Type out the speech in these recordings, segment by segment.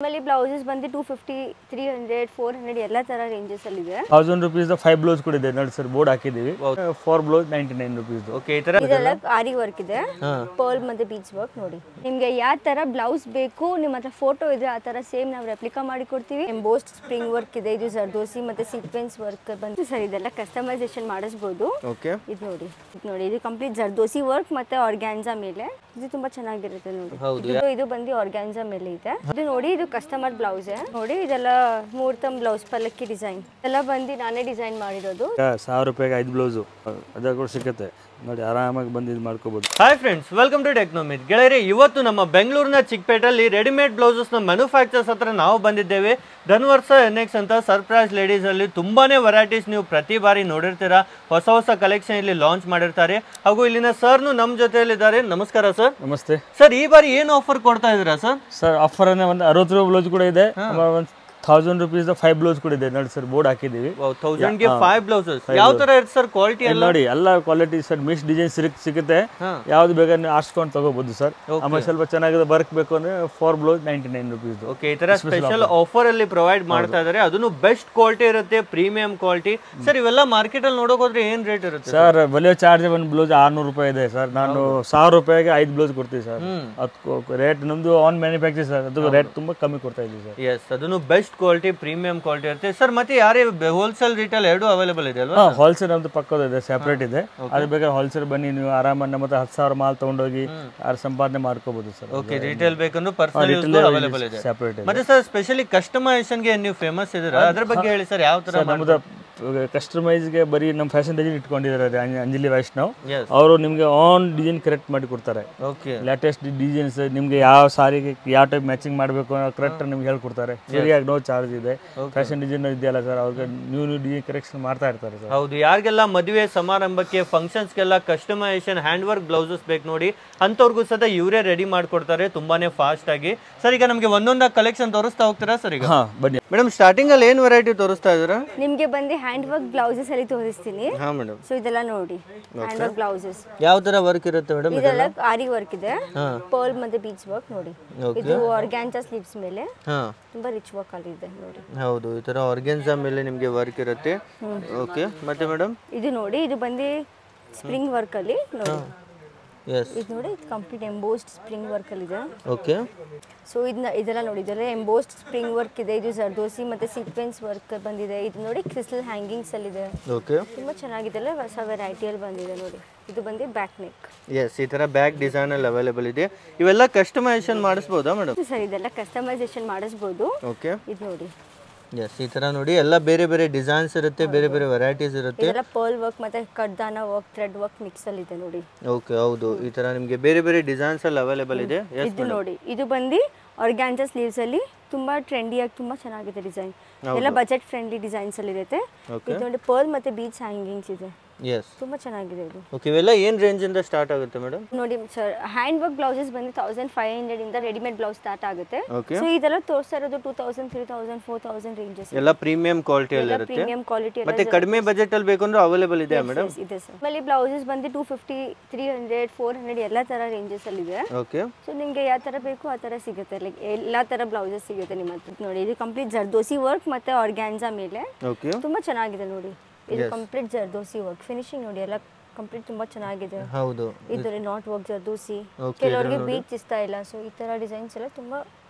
ಆಮೇಲೆ ಬ್ಲೌಸಸ್ ಬಂದು 250 300 400 ಎಲ್ಲ ತರ ರೇಂಜಸ್ ಅಲ್ಲಿ ಇದೆ. 1000 ರೂಪೀಸ್ 5 ಬ್ಲೌಸ್ ಕೂಡ ಇದೆ ನೋಡಿ ಸರ್, ಬೋರ್ಡ್ ಹಾಕಿದೀವಿ. 4 ಬ್ಲೌಸ್ 99 ರೂಪೀಸ್. ಓಕೆ, ಈ ತರ ಇದೆಲ್ಲ ಆರಿ ವರ್ಕ್ ಇದೆ, ಪರ್ಲ್ ಮತ್ತೆ ಬೀಚ್ ವರ್ಕ್. ನೋಡಿ ನಿಮ್ಗೆ ಯಾವ ತರ ಬ್ಲೌಸ್ ಬೇಕು, ನಿಮ್ಮ ಹತ್ರ ಫೋಟೋ ಇದೆ ಆ ತರ ಸೇಮ್ ನಾವು ರೆಪ್ಲಿಕಾ ಮಾಡಿ ಕೊಡ್ತೀವಿ. ಎಂಬೋಸ್ಡ್ ಸ್ಪ್ರಿಂಗ್ ವರ್ಕ್ ಇದೆ, ಇದು ಜರ್ದೋಸಿ ಮತ್ತೆ ಸೀಕ್ವೆನ್ಸ್ ವರ್ಕ್ ಬಂದು ಸರ್ ಇದೆಲ್ಲ ಕಸ್ಟಮೈಸೇಷನ್ ಮಾಡಿಸಬಹುದು. ಓಕೆ, ಇದು ನೋಡಿ ಇದು ಕಂಪ್ಲೀಟ್ ಜರ್ದೋಸಿ ವರ್ಕ್ ಮತ್ತೆ ಆರ್ಗ್ಯಾನ್ಸಾ ಮೇಲೆ, ಇದು ತುಂಬಾ ಚೆನ್ನಾಗಿರುತ್ತೆ ನೋಡಿ. ಇದು ಬಂದು ಆರ್ಗ್ಯಾನ್ಸಾ ಮೇಲೆ ಇದೆ. ಇದು ನೋಡಿ ಇದು ಕಸ್ಟಮರ್ ಬ್ಲೌಸ್ ನೋಡಿ, ಇದೆಲ್ಲ ಮುಹೂರ್ತಂ ಬ್ಲೌಸ್ ಪಲ್ಲಕ್ಕಿ ಡಿಸೈನ್ ಎಲ್ಲ ಬಂದು ನಾನೇ ಡಿಸೈನ್ ಮಾಡಿರೋದು. 1000 ರೂಪಾಯಿಗೆ 5 ಬ್ಲೌಸ್ ಅದ ಕೂಡ ಸಿಗುತ್ತೆ ನೋಡಿ, ಆರಾಮಾಗಿ ಬಂದು ಇದು ಮಾಡ್ಕೋಬಹುದು. Hi friends, welcome to ಟೆಕ್ನೋಮಿತ್. ಗೆಳೆಯರೆ, ಇವತ್ತು ನಮ್ಮ ಬೆಂಗಳೂರಿನ ಚಿಕ್ಕಪೇಟೆಯಲ್ಲಿ ರೆಡಿಮೇಡ್ ಬ್ಲೌಸಸ್ ನ ಮ್ಯಾನುಫ್ಯಾಕ್ಚರ್ಸ್ ಹತ್ರ ನಾವು ಬಂದಿದ್ದೇವೆ. ಧನ್ವರ್ಸ NX ಅಂತ ಸರ್ಪ್ರೈಸ್ ಲೇಡೀಸ್ ಅಲ್ಲಿ ತುಂಬಾನೇ ವೆರೈಟೀಸ್ ನೀವು ಪ್ರತಿ ಬಾರಿ ನೋಡಿರ್ತೀರಾ. ಹೊಸ ಕಲೆಕ್ಷನ್ ಇಲ್ಲಿ ಲಾಂಚ್ ಮಾಡಿರ್ತಾರೆ. ಹಾಗೂ ಇಲ್ಲಿನ ಸರ್ನು ನಮ್ಮ ಜೊತೆಯಲ್ಲಿದ್ದಾರೆ. ನಮಸ್ಕಾರ ಸರ್. ನಮಸ್ತೆ ಸರ್, ಈ ಬಾರಿ ಏನು ಆಫರ್ ಕೊಡ್ತಾ ಇದ್ದೀರಾ ಸರ್? ಸರ್ ಆಫರ್ ಒಂದು 60 ರೂಪಾಯಿ ಬ್ಲೌಸ್ ಕೂಡ ಇದೆ, 1000 ರೂಪೀಸ್ 5 ಬ್ಲೌಸ್ ಕೂಡ ಇದೆ ನೋಡಿ ಸರ್, ಬೋರ್ಡ್ ಹಾಕಿದೀವಿ. 1000 ಗೆ 5 ಬ್ಲೌಸಸ್ ಯಾವ ತರ ಇರುತ್ತೆ ಸರ್ ಕ್ವಾಲಿಟಿ ಎಲ್ಲ? ನೋಡಿ ಎಲ್ಲ ಕ್ವಾಲಿಟಿ ಸರ್, ಮಿಕ್ಸ್ ಡಿಸೈನ್ ಸಿಗುತ್ತೆ, ಯಾವ್ದು ಬೇಕಾದ್ರೆ ಆರ್ಸ್ಕೊಂಡು ತಗೋಬಹುದು ಸರ್. ಆಮೇಲೆ ಸ್ವಲ್ಪ ಚೆನ್ನಾಗಿದೆ ವರ್ಕ್ ಬೇಕು ಅಂದ್ರೆ 4 ಬ್ಲೌಸ್ 99 ರೂಪೀಸ್. ಓಕೆ, ಈ ತರ ಸ್ಪೆಷಲ್ ಆಫರ್ ಅಲ್ಲಿ ಪ್ರೊವೈಡ್ ಮಾಡ್ತಾ ಇದ್ದಾರೆ. ಅದನ್ನು ಬೆಸ್ಟ್ ಕ್ವಾಲಿಟಿ ಇರುತ್ತೆ, ಪ್ರೀಮಿಯಂ ಕ್ವಾಲಿಟಿ. ಸರ್ ಇವೆಲ್ಲ ಮಾರ್ಕೆಟ್ ಅಲ್ಲಿ ನೋಡೋಕೆ ಹೋದ್ರೆ ಏನ್ ರೇಟ್ ಇರುತ್ತೆ ಸರ್? ಬಲಿಯೋ ಚಾರ್ಜ್ ಒಂದು ಬ್ಲೌಸ್ 600 ರೂಪಾಯಿ ಇದೆ ಸರ್, ನಾನು 1000 ರೂಪಾಯಿಗೆ 5 ಬ್ಲೌಸ್ ಕೊಡ್ತೀವಿ ಸರ್. ಅದಕ್ಕೆ ರೇಟ್ ನಮ್ದು ಆನ್ ಮ್ಯಾನುಫ್ಯಾಕ್ಚರ್ ಸರ್, ಅದು ರೇಟ್ ತುಂಬಾ ಕಮ್ಮಿ ಕೊಡ್ತಾ ಇದೀವಿ ಸರ್. ಎಸ್, ಅದನ್ನು ಬೆಸ್ಟ್ ಕ್ವಾಲಿಟಿ ಪ್ರೀಮಿಯಂ ಕ್ವಾಲಿಟಿ ಇರುತ್ತೆ ಸರ್. ಮತ್ತೆ ಯಾರೇ ಹೋಲ್ಸೇಲ್ ರಿಟೇಲ್ ಎರಡು ಅವೈಲೇಬಲ್ ಇದೆ ಅಲ್ವಾ? ಹೋಲ್ಸೇಲ್ ನಮ್ದು ಪಕ್ಕದ ಇದೆ, ಸೆಪರೇಟ್ ಇದೆ. ಅದು ಬೇಕಾದ್ರೆ ಹೋಲ್ಸೇಲ್ ಬನ್ನಿ, ನೀವು ಆರಾಮಾಗಿ ನಮ್ಮ 10,000 ಮಾಲ್ ತಗೊಂಡೋಗಿ ಸಂಪಾದನೆ ಮಾಡ್ಕೋಬಹುದು ಸರ್. ಓಕೆ, ರಿಟೇಲ್ ಬೇಕಂದ್ರೆ ಪರ್ಸನಲ್ ಯೂಸ್ ಅವೈಲೇಬಲ್ ಇದೆ. ಸೆಪರೇಟ್. ಮತ್ತೆ ಸರ್ ಸ್ಪೆಷಲಿ ಕಸ್ಟಮೈಸೇಷನ್ ಗೆ ನೀವು ಫೇಮಸ್ ಇದ್ದೀರಾ, ಅದ್ರ ಬಗ್ಗೆ ಹೇಳಿ ಸರ್. ಯಾವ ತರ ನಮ್ದು ಕಸ್ಟಮೈಸ್ಗೆ ಬರೀ ನಮ್ಮ ಫ್ಯಾಷನ್ ಡಿಸೈನ್ ಇಟ್ಕೊಂಡಿದ್ದಾರೆ ಅಂಜಲಿ ವೈಷ್ಣವ್, ಅವರು ನಿಮ್ಗೆ ಆನ್ ಡಿಸೈನ್ ಕರೆಕ್ಟ್ ಮಾಡಿ ಕೊಡ್ತಾರೆ. ಓಕೆ, ಲೇಟೆಸ್ಟ್ ಡಿಸೈನ್ಸ್ ನಿಮ್ಗೆ ಯಾವ ಸಾರಿಗೆ ಯಾವ ಟೈಪ್ ಮ್ಯಾಚಿಂಗ್ ಮಾಡಬೇಕು ಕರೆಕ್ಟ್ ನಿಮ್ಗೆ ಹೇಳ್ಕೊಡ್ತಾರೆ. ಫ್ರೀಯಾಗಿ ನೋ ಚಾರ್ಜ್ ಇದೆ. ಫ್ಯಾಷನ್ ಡಿಸೈನ್ ಇದೆಯಲ್ಲ ಸರ್, ಅವ್ರಿಗೆ ನ್ಯೂ ಡಿಸೈನ್ ಕರೆಕ್ಷನ್ ಮಾಡ್ತಾ ಇರ್ತಾರೆ ಸರ್. ಹೌದು, ಯಾರಿಗೆಲ್ಲ ಮದುವೆ ಸಮಾರಂಭಕ್ಕೆ ಫಂಕ್ಷನ್ಸ್ಗೆಲ್ಲ ಕಸ್ಟಮೈಸೇಷನ್ ಹ್ಯಾಂಡ್ ವರ್ಕ್ ಬ್ಲೌಸಸ್ ಬೇಕು ನೋಡಿ, ಅಂತವ್ರಿಗೂ ಸಹ ಇವರೇ ರೆಡಿ ಮಾಡ್ಕೊಡ್ತಾರೆ ತುಂಬಾನೇ ಫಾಸ್ಟ್ ಆಗಿ. ಸರ್ ಈಗ ನಮಗೆ ಒಂದೊಂದು ಕಲೆಕ್ಷನ್ ತೋರಿಸ್ತಾ ಹೋಗ್ತೀರಾ ಸರ್? ಈಗ ಬನ್ನಿ ಮೇಡಮ್, ಸ್ಟಾರ್ಟಿಂಗ್ ಅಲ್ಲಿ ಏನ್ ವೆರೈಟಿ ತೋರಿಸ್ತಾ ಇದ್ದೀರಾ? ನಿಮ್ಗೆ ಬಂದು ಹ್ಯಾಂಡ್ ವರ್ಕ್ ಬ್ಲೌಸಸ್ ಅಲ್ಲಿ ತೋರಿಸ್ತೀನಿ. ಹಾ ಮೇಡಮ್. ಸೊ ಇದೆಲ್ಲ ನೋಡಿ ಹ್ಯಾಂಡ್ ವರ್ಕ್ ಬ್ಲೌಸಸ್ ಯಾವ ತರ ವರ್ಕ್ ಇರುತ್ತೆ ಮೇಡಮ್? ಇದೆಲ್ಲ ಆರಿ ವರ್ಕ್ ಇದೆ, ಪರ್ಲ್ ಮತ್ತೆ ಬೀಚ್ ವರ್ಕ್ ನೋಡಿ. ಇದು ಆರ್ಗ್ಯಾನ್ಜಾ ಸ್ಲೀವ್ಸ್ ಮೇಲೆ ತುಂಬಾ ರಿಚ್ ವರ್ಕ್ ಅಲ್ಲಿ ಇದೆ ನೋಡಿ. ಹೌದು, ಈ ತರ ಆರ್ಗ್ಯಾನ್ಜಾ ಮೇಲೆ ನಿಮಗೆ ವರ್ಕ್ ಇರುತ್ತೆ. ಓಕೆ, ಮತ್ತೆ ಮೇಡಮ್ ಇದು ನೋಡಿ, ಇದು ಬಂದು ಸ್ಪ್ರಿಂಗ್ ವರ್ಕ್ ಅಲ್ಲಿ ನೋಡಿ. ಎಸ್, ಇದು ನೋಡಿ, ಇದು ಕಂಪ್ಲೀಟ್ ಎಂಬೋಸ್ಡ್ ಸ್ಪ್ರಿಂಗ್ ವರ್ಕ್ ಅಲ್ಲಿ ಇದೆ. ಓಕೆ, ಸೊ ಇದೆಲ್ಲ ನೋಡಿ, ಇದೆಲ್ಲ ಎಂಬೋಸ್ಡ್ ಸ್ಪ್ರಿಂಗ್ ವರ್ಕ್ ಇದೆ, ಇದು ಜರ್ದೋಸಿ ಮತ್ತೆ ಸೀಕ್ವೆನ್ಸ್ ವರ್ಕ್ ಬಂದಿದೆ. ಇದು ನೋಡಿ ಕ್ರಿಸ್ಟಲ್ ಹ್ಯಾಂಗಿಂಗ್ಸ್ ಅಲ್ಲಿ ಇದೆ. ಓಕೆ, ತುಂಬಾ ಚೆನ್ನಾಗಿದೆ, ಹೊಸ ವೆರೈಟಿಯಲ್ಲಿ ಬಂದಿದೆ ನೋಡಿ. ಇದು ಬಂದು ಬ್ಯಾಕ್ ನೆಕ್. ಎಸ್, ಈ ತರ ಬ್ಯಾಕ್ ಡಿಸೈನ್ ಅಲ್ಲಿ ಅವೈಲೇಬಲ್ ಇದೆ. ಇವೆಲ್ಲ ಕಸ್ಟಮೈಸೇಷನ್ ಮಾಡಿಸಬಹುದಾ ಮೇಡಮ್? ಸರ್ ಇದೆಲ್ಲ ಕಸ್ಟಮೈಸೇಷನ್ ಮಾಡಿಸಬಹುದು. ಓಕೆ, ಇದು ನೋಡಿ. ಎಸ್, ಈ ತರ ನೋಡಿ ಎಲ್ಲ ಬೇರೆ ಬೇರೆ ಡಿಸೈನ್ಸ್ ಇರುತ್ತೆ, ಬೇರೆ ಬೇರೆ ವೆರೈಟೀಸ್ ಇರುತ್ತೆ. ಇದೆಲ್ಲ ಪರ್ಲ್ ವರ್ಕ್ ಮತ್ತೆ ಕಡ್ದಾನ ವರ್ಕ್, ಥ್ರೆಡ್ ವರ್ಕ್ ಮಿಕ್ಸ್ ಅಲ್ಲಿ ಇದೆ ನೋಡಿ. ಓಕೆ, ಹೌದು, ಈ ತರ ನಿಮಗೆ ಬೇರೆ ಬೇರೆ ಡಿಸೈನ್ಸ್ ಅಲ್ಲಿ ಅವೈಲೇಬಲ್ ಇದೆ. ಇದು ನೋಡಿ, ಇದು ಬಂದು ಆರ್ಗ್ಯಾನ್ಜಾ ಸ್ಲೀವ್ಸ್ ಅಲ್ಲಿ ತುಂಬಾ ಟ್ರೆಂಡಿಯಾಗಿ ತುಂಬಾ ಚೆನ್ನಾಗಿದೆ ಡಿಸೈನ್. ಎಲ್ಲ ಬಜೆಟ್ ಫ್ರೆಂಡ್ಲಿ ಡಿಸೈನ್ಸ್ ಅಲ್ಲಿ ಇರುತ್ತೆ. ಇದು ನೋಡಿ ಪರ್ಲ್ ಮತ್ತೆ ಬೀಚ್ ಹ್ಯಾಂಗಿಂಗ್ಸ್ ಇದೆ. ಎಸ್, ತುಂಬಾ ಚೆನ್ನಾಗಿದೆ ಇದು. ಓಕೆ, ಇವೆಲ್ಲ ಏನ್ ರೇಂಜ್ ಇಂದ ಸ್ಟಾರ್ಟ್ ಆಗುತ್ತೆ ಮೇಡಮ್? ನೋಡಿ ಸರ್, ಹ್ಯಾಂಡ್ ವರ್ಕ್ ಬ್ಲೌಸಸ್ ಬಂದು 1500 ಇಂದ ರೆಡಿಮೇಡ್ ಬ್ಲೌಸ್ ಸ್ಟಾರ್ಟ್ ಆಗುತ್ತೆ. ಓಕೆ, ಸೊ ಇದೆಲ್ಲ ತೋರಿಸ್ತಾ ಇರೋದು 2000 3000 4000 ರೇಂಜಸ್. ಎಲ್ಲ ಪ್ರೀಮಿಯಂ ಕ್ವಾಲಿಟಿ ಅಲ್ಲಿ ಇರುತ್ತೆ. ಪ್ರೀಮಿಯಂ ಕ್ವಾಲಿಟಿ ಮತ್ತೆ ಕಡಿಮೆ ಬಜೆಟ್ ಅಲ್ಲಿ ಬೇಕಂದ್ರೆ ಅವೈಲೇಬಲ್ ಇದೆ ಮೇಡಮ್? ಇದೆ ಸರ್. ಆಮೇಲೆ ಬ್ಲೌಸಸ್ ಬಂದು 250 300 400 ಎಲ್ಲ ತರ ರೇಂಜಸ್ ಅಲ್ಲಿ ಇದೆ. ಓಕೆ, ಸೊ ನಿಮಗೆ ಯಾವ ತರ ಬೇಕು ಆ ತರ ಸಿಗುತ್ತೆ, ಲೈಕ್ ಎಲ್ಲಾ ತರ ಬ್ಲೌಸಸ್ ಸಿಗುತ್ತೆ ನಿಮ್ಮ ಹತ್ರ. ನೋಡಿ ಇದು ಕಂಪ್ಲೀಟ್ ಜರ್ದೋಸಿ ವರ್ಕ್ ಮತ್ತೆ ಆರ್ಗ್ಯಾನ್ಜಾ ಮೇಲೆ. ಓಕೆ, ತುಂಬಾ ಚೆನ್ನಾಗಿದೆ ನೋಡಿ. ಇದು ಕಂಪ್ಲೀಟ್ ಜರ್ದೋಸಿ ವರ್ಕ್ ಫಿನಿಶಿಂಗ್ ನೋಡಿ, ಎಲ್ಲ ಕಂಪ್ಲೀಟ್ ತುಂಬಾ ಚೆನ್ನಾಗಿದೆ. ಹೌದು, ಇದು ನಾಟ್ ವರ್ಕ್ ಜರ್ದೋಸಿ. ಕೆಲವರಿಗೆ ಬೀಚ್ ಇಷ್ಟ ಇಲ್ಲ, ಸೊ ಈ ತರ ಡಿಸೈನ್ಸ್ ಎಲ್ಲ ತುಂಬಾ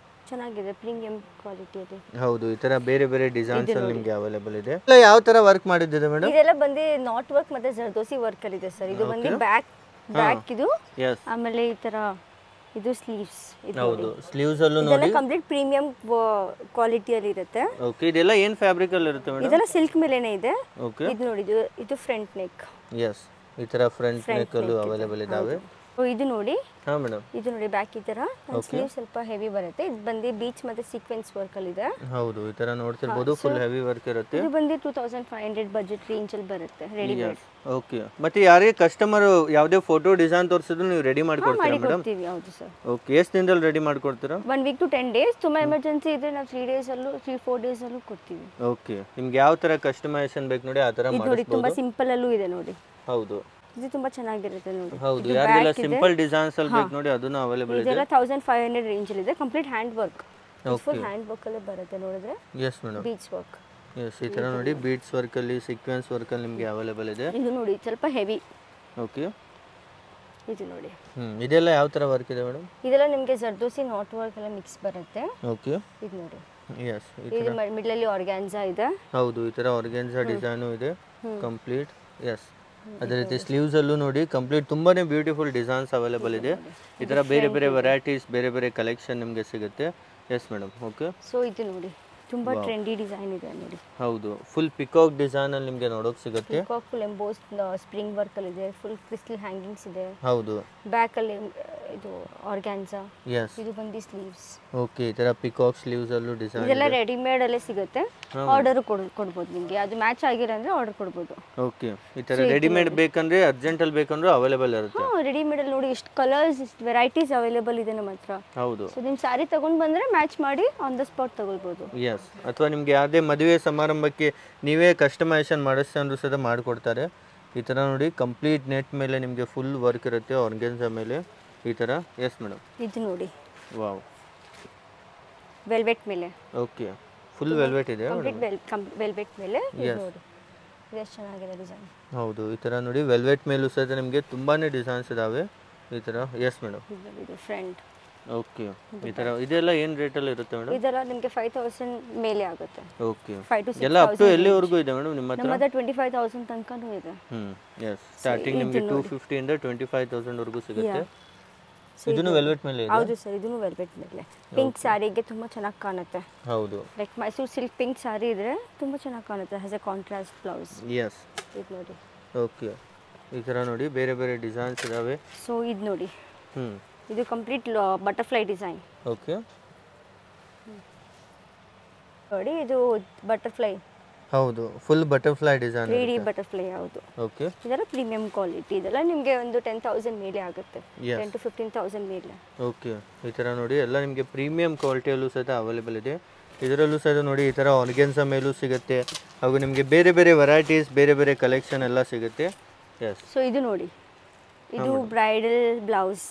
ಚೆನ್ನಾಗಿದೆ, ಪ್ರೀಮಿಯಂ ಕ್ವಾಲಿಟಿಯಲ್ಲಿ. ಹೌದು, ಈ ತರ ಬೇರೆ ಬೇರೆ ಡಿಸೈನ್ಸ್ ಅಲ್ಲಿ ನಿಮಗೆ ಅವೈಲೇಬಲ್ ಇದೆ. ಎಲ್ಲ ಯಾವ ತರ ವರ್ಕ್ ಮಾಡಿದ್ದೀರಾ ಮೇಡಮ್? ಇದೆಲ್ಲ ಬಂದು ನಾಟ್ ವರ್ಕ್ ಮತ್ತೆ ಜರ್ದೋಸಿ ವರ್ಕ್ ಅಲ್ಲಿ ಇದೆ ಸರ್. ಇದು ಬಂದು ಬ್ಯಾಕ್ ಇದು, ಆಮೇಲೆ ಈ ತರ ಇದು ಸ್ಲೀವ್ಸ್. ಹೌದು, ಸ್ಲೀವ್ಸ್ ಅಲ್ಲೂ ನೋಡಿ ಇದೆಲ್ಲ ಕಂಪ್ಲೀಟ್ ಪ್ರೀಮಿಯಂ ಕ್ವಾಲಿಟಿಯಲ್ಲಿ ಇರುತ್ತೆ. ಓಕೆ, ಇದೆಲ್ಲ ಏನ್ ಫ್ಯಾಬ್ರಿಕ್ ಅಲ್ಲಿ ಇರುತ್ತೆ ಮೇಡಮ್? ಇದೆಲ್ಲ ಸಿಲ್ಕ್ ಮೇಲೇನೆ ಇದೆ. ಓಕೆ, ಇದು ನೋಡಿ, ಇದು ಫ್ರಂಟ್ ನೆಕ್. ಎಸ್, ಈ ತರ ಫ್ರಂಟ್ ನೆಕ್ ಅಲ್ಲೂ ಅವೈಲೇಬಲ್ ಇದಾವೆ. ಇದು ನೋಡಿ. ಹಾ ಮೇಡಮ್, ಇದು ನೋಡಿ ಬ್ಯಾಕ್ ಈ ತರ ಸ್ಲೀವ್ ಸ್ವಲ್ಪ ಹೆವಿ ಬರುತ್ತೆ. ಇದು ಬಂದು ಬೀಚ್ ಮತ್ತೆ ಸೀಕ್ವೆನ್ಸ್ ವರ್ಕ್ ಅಲ್ಲಿ ಇದೆ. ಹೌದು, ಈ ತರ ನೋಡ್ತಿರ್ಬೋದು, ಫುಲ್ ಹೆವಿ ವರ್ಕ್ ಇರುತ್ತೆ. ಇದು ಬಂದು 2500 ಬಜೆಟ್ ರೇಂಜ್ ಅಲ್ಲಿ ಬರುತ್ತೆ ರೆಡಿಮೇಡ್. ಓಕೆ, ಮತ್ತೆ ಯಾರೇ ಕಸ್ಟಮರ್ ಯಾವುದೇ ಫೋಟೋ ಡಿಸೈನ್ ತೋರಿಸಿದ್ರು ನೀವು ರೆಡಿ ಮಾಡ್ಕೊಡ್ತೀರಾ ಮೇಡಮ್? ಹೌದು ಸರ್. ಓಕೆ, ಎಷ್ಟು ದಿನದಲ್ಲಿ ರೆಡಿ ಮಾಡ್ಕೊಡ್ತೀರಾ? 1 ವೀಕ್ ಟು 10 ಡೇಸ್. ತುಂಬಾ ಎಮರ್ಜೆನ್ಸಿ ಇದ್ರೆ ನಾವು 3 ಡೇಸ್ ಅಲ್ಲೂ 3-4 ಡೇಸ್ ಅಲ್ಲೂ ಕೊಡ್ತೀವಿ. ಓಕೆ, ನಿಮ್ಗೆ ಯಾವ ತರ ಕಸ್ಟಮೈಸೇಷನ್ ಬೇಕು ನೋಡಿ ಆ ತರ ನೋಡಿ. ತುಂಬಾ ಸಿಂಪಲ್ ಅಲ್ಲೂ ಇದೆ ನೋಡಿ. ಹೌದು, ಇದು ತುಂಬಾ ಚೆನ್ನಾಗಿರುತ್ತೆ ನೋಡಿ. ಹೌದು, ಯಾರಿಗೆಲ್ಲ ಸಿಂಪಲ್ ಡಿಸೈನ್ಸ್ ಅಲ್ಲಿ ಬೇಕು ನೋಡಿ ಅದನ್ನ ಅವೈಲೇಬಲ್ ಇದೆ. ಇದೆಲ್ಲ 1500 ರೇಂಜ್ ಅಲ್ಲಿ ಇದೆ, complete hand work. Full hand work ಅಲ್ಲೇ ಬರುತ್ತೆ ನೋಡಿದ್ರೆ. Yes madam. Beads work. Yes, ಈ ಥರ ನೋಡಿ ಬೀಡ್ಸ್ ವರ್ಕಲ್ಲಿ ಸೀಕ್ವೆನ್ಸ್ ವರ್ಕಲ್ಲಿ ನಿಮಗೆ ಅವೈಲೇಬಲ್ ಇದೆ. ಇದು ನೋಡಿ ಸ್ವಲ್ಪ ಹೆವಿ. ಓಕೆ. ಇದು ನೋಡಿ. ಇದೆಲ್ಲ ಯಾವ ಥರ ವರ್ಕ್ ಇದೆ ಮೇಡಮ್? ಇದೆಲ್ಲ ನಿಮಗೆ ಜರ್ದೋಸಿ ನಾಟ್ ವರ್ಕ್ ಎಲ್ಲ ಮಿಕ್ಸ್ ಬರುತ್ತೆ. ಓಕೆ. ಇದು ನೋಡಿ. ಎಸ್, ಇದು ಮಿಡ್ಲಲ್ಲಿ ಆರ್ಗ್ಯಾನ್ಸಾ ಇದೆ. ಹೌದು, ಈ ಥರ ಆರ್ಗ್ಯಾನ್ಸಾ ಡಿಸೈನು ಇದೆ ಕಂಪ್ಲೀಟ್. ಎಸ್, ಅದೇ ರೀತಿ ಸ್ಲೀವ್ಸಲ್ಲೂ ನೋಡಿ ಕಂಪ್ಲೀಟ್ ತುಂಬಾ ಬ್ಯೂಟಿಫುಲ್ ಡಿಸೈನ್ಸ್ ಅವೈಲೇಬಲ್ ಇದೆ. ಈ ಥರ ಬೇರೆ ಬೇರೆ ವೆರೈಟೀಸ್, ಬೇರೆ ಬೇರೆ ಕಲೆಕ್ಷನ್ ನಿಮಗೆ ಸಿಗುತ್ತೆ. Yes madam. ಓಕೆ. ಸೊ ಇದು ನೋಡಿ ತುಂಬಾ ಟ್ರೆಂಡಿ ಡಿಸೈನ್ ಇದೆ ನೋಡಿ. ಹೌದು, ಫುಲ್ ಪಿಕಾಕ್ ಡಿಸೈನ್ ಅಲ್ಲಿ ನಿಮಗೆ ನೋಡೋಕೆ ಸಿಗುತ್ತೆ. Peacock full emboss spring work ಅಲ್ಲಿ ಇದೆ. ಫುಲ್ ಕ್ರಿಸ್ಟಲ್ ಹ್ಯಾಂಗಿಂಗ್ಸ್ ಇದೆ. ಹೌದು. ಬ್ಯಾಕ್ ಅಲ್ಲಿ ಇದು ಆರ್ಗ್ಯಾನ್ಸಾ. ಎಸ್. ಇದು ಬಂದಿ ಸ್ಲೀವ್ಸ್. ಓಕೆ, ಈ ತರ ಪಿಕಾಕ್ ಸ್ಲೀವ್ಸ್ ಅಲ್ಲೂ ಡಿಸೈನ್ ಇದೆಲ್ಲ ರೆಡಿಮೇಡ್ ಅಲ್ಲೇ ಸಿಗುತ್ತೆ. ಆರ್ಡರ್ ಕೊಡ್ಬೋದು ನಿಮಗೆ. ಅದು ಮ್ಯಾಚ್ ಆಗಿಲ್ಲ ಅಂದ್ರೆ ಆರ್ಡರ್ ಕೊಡ್ಬೋದು. ಓಕೆ, ಈ ತರ ರೆಡಿಮೇಡ್ ಬೇಕಂದ್ರೆ ಅರ್ಜೆಂಟ್ ಅಲ್ಲಿ ಬೇಕಂದ್ರೆ ಅವೈಲೇಬಲ್ ಇರುತ್ತೆ. ರೆಡಿಮೇಡ್ ಅಲ್ಲಿ ನೋಡಿ ಎಷ್ಟು ಕಲರ್ಸ್, ಎಷ್ಟು ವೆರೈಟೀಸ್ ಅವೈಲೇಬಲ್ ಇದೆ ನಮ್ಮ ಹತ್ರ. ಹೌದು. ಸೊ ನಿಮ್ಮ ಸ್ಯಾರಿ ತಗೊಂಡ್ ಬಂದ್ರೆ ಮ್ಯಾಚ್ ಮಾಡಿ ಆನ್ ದ ಸ್ಪಾಟ್ ತಗೊಳ್ಬೋದು. ಎಸ್, ಅಥವಾ ನಿಮಗೆ ಯಾವುದೇ ಮದುವೆ ಸಮಾರಂಭಕ್ಕೆ ನೀವೇ ಕಸ್ಟಮೈಸೇಷನ್ ಮಾಡಿಸ್ಕೊಂಡ್ರು ಸಹ ಮಾಡಿಕೊಡ್ತಾರೆ. ಈ ಥರ ನೋಡಿ ಕಂಪ್ಲೀಟ್ ನೆಟ್ ಮೇಲೆ ನಿಮಗೆ ಫುಲ್ ವರ್ಕ್ ಇರುತ್ತೆ ಆರ್ಗೆನ್ಸಾ ಮೇಲೆ ಈ ಥರ. Yes madam. ಇದು ನೋಡಿ. ವಾವ್. ವೆಲ್ವೆಟ್ ಮೇಲೆ. ಓಕೆ, ಫುಲ್ ವೆಲ್ವೆಟ್ ಇದೆ. ವೆಲ್ವೆಟ್ ಮೇಲೆ ಇದು ನೋಡಿ. ಇದು ಎಷ್ಟು ಚೆನ್ನಾಗಿದೆ ಡಿಸೈನ್. ಹೌದು, ಈ ಥರ ನೋಡಿ ವೆಲ್ವೆಟ್ ಮೇಲೂ ಸಹ ನಿಮಗೆ ತುಂಬಾನೇ ಡಿಸೈನ್ಸ್ ಇದಾವೆ ಈ ಥರ. Yes madam. ಇದು ಫ್ರಂಟ್. ಓಕೆ, ಈ ಥರ ಇದೆಲ್ಲ ಏನು ರೇಟಲ್ಲಿ ಇರುತ್ತೆ ಮೇಡಮ್? ಇದೆಲ್ಲ ನಿಮಗೆ 5000 ಮೇಲೆ ಆಗುತ್ತೆ. ಓಕೆ, 5 to 6 ಎಲ್ಲ ಅಪ್ ಟು ಎಲ್ಲಿವರೆಗೂ ಇದೆ ಮೇಡಮ್ ನಿಮ್ಮ ಹತ್ರ? ನಮ್ಮ ಹತ್ರ 25000 ತನಕನೂ ಇದೆ. ಎಸ್, ಸ್ಟಾರ್ಟಿಂಗ್ ನಿಮಗೆ 250 ಇಂದ 25000 ವರೆಗೂ ಸಿಗುತ್ತೆ. ಇದನ್ನು ವೆಲ್ವೆಟ್ ಮೇಲೆ ಇದೆ. ಹೌದು ಸರ್, ಇದನ್ನು ವೆಲ್ವೆಟ್ ಮೇಲೆ. ಪಿಂಕ್ ಸ್ಯಾರಿಗೆ ತುಂಬಾ ಚೆನ್ನಾಗಿ ಕಾಣುತ್ತೆ. ಹೌದು, like Mysore silk pink sari ಇದ್ರೆ ತುಂಬಾ ಚೆನ್ನಾಗಿ ಕಾಣುತ್ತೆ. Has a contrast blouse. Yes. ಇದು ನೋಡಿ. ಓಕೆ, ಈ ಥರ ನೋಡಿ ಬೇರೆ ಬೇರೆ ಡಿಸೈನ್ಸ್ ಇದಾವೆ. ಸೊ ಇದು ನೋಡಿ. ಇದು ಕಂಪ್ಲೀಟ್ ಬಟರ್ಫ್ಲೈ ಡಿಸೈನ್. ಓಕೆ, ನೋಡಿ ಇದು ಬಟರ್ಫ್ಲೈ. ಹೌದು, full butterfly design. 3D butterfly. ಹೌದು. ಓಕೆ, ಇದೆಲ್ಲ ಪ್ರೀಮಿಯಂ ಕ್ವಾಲಿಟಿ. ಇದೆಲ್ಲ ನಿಮಗೆ ಒಂದು 10000 ಮೇಲೆ ಆಗುತ್ತೆ. 10 to 15000 ಮೇಲೆ. ಓಕೆ, ಈ ಥರ ನೋಡಿ ಎಲ್ಲ ನಿಮಗೆ ಪ್ರೀಮಿಯಂ ಕ್ವಾಲಿಟಿಯಲ್ಲೂ ಸಹ ಅವೈಲೇಬಲ್ ಇದೆ. ಇದರಲ್ಲೂ ಸಹ ನೋಡಿ ಈ ಥರ ಆರ್ಗೆನ್ಸಾ ಮೇಲೂ ಸಿಗುತ್ತೆ. ಹಾಗೂ ನಿಮಗೆ ಬೇರೆ ಬೇರೆ ವೆರೈಟೀಸ್, ಬೇರೆ ಬೇರೆ ಕಲೆಕ್ಷನ್ ಎಲ್ಲ ಸಿಗುತ್ತೆ. ಎಸ್. ಸೊ ಇದು ನೋಡಿ, ಇದು ಬ್ರೈಡಲ್ ಬ್ಲೌಸ್.